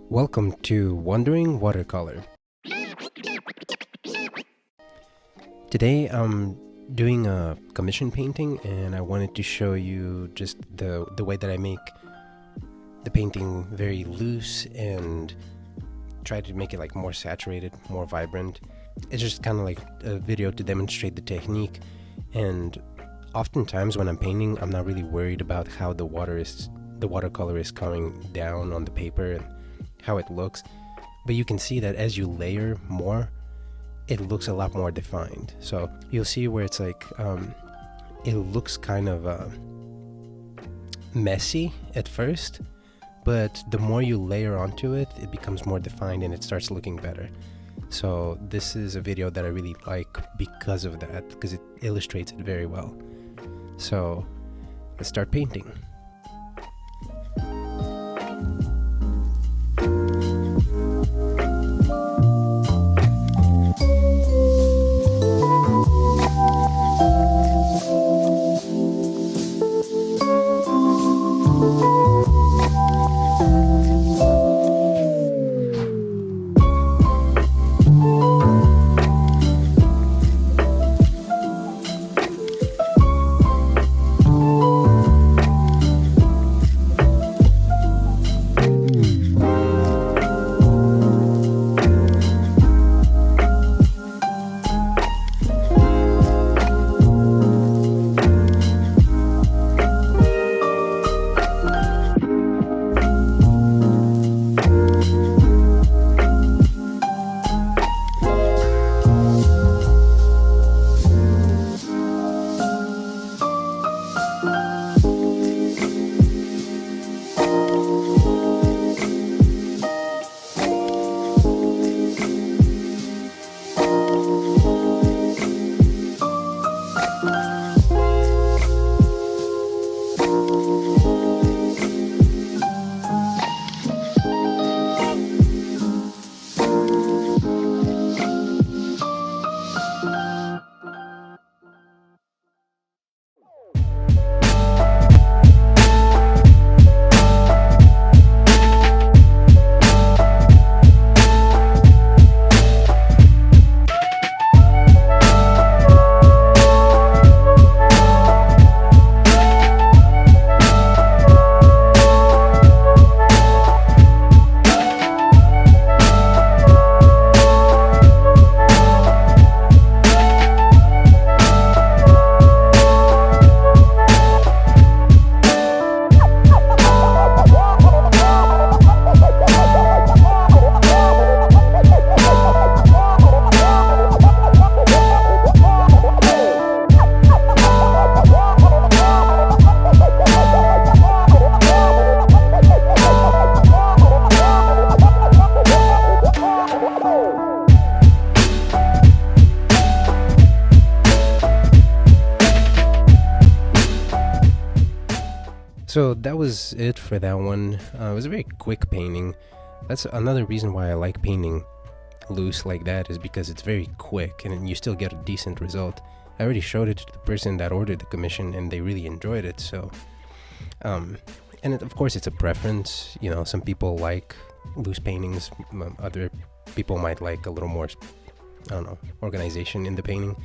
Welcome to Wandering Watercolor. Today I'm doing a commission painting and I wanted to show you just the way that I make the painting very loose and try to make it like more saturated, more vibrant. It's just kind of like a video to demonstrate the technique, and oftentimes when I'm painting I'm not really worried about how the watercolor is coming down on the paper and how it looks, but you can see that as you layer more it looks a lot more defined. So you'll see where it's like it looks kind of messy at first, but the more you layer onto it, it becomes more defined and it starts looking better. So this is a video that I really like because of that, because it illustrates it very well. So let's start painting. So that was it for that one. It was a very quick painting. That's another reason why I like painting loose like that, is because it's very quick and you still get a decent result. I already showed it to the person that ordered the commission and they really enjoyed it. So of course it's a preference, you know. Some people like loose paintings, other people might like a little more, I don't know, organization in the painting.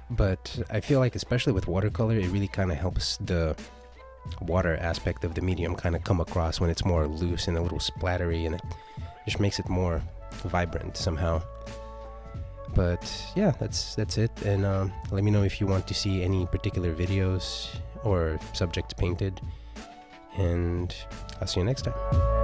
But I feel like especially with watercolor, it really kind of helps the water aspect of the medium kind of come across when it's more loose and a little splattery, and it just makes it more vibrant somehow. But yeah, that's it. And let me know if you want to see any particular videos or subjects painted, and I'll see you next time.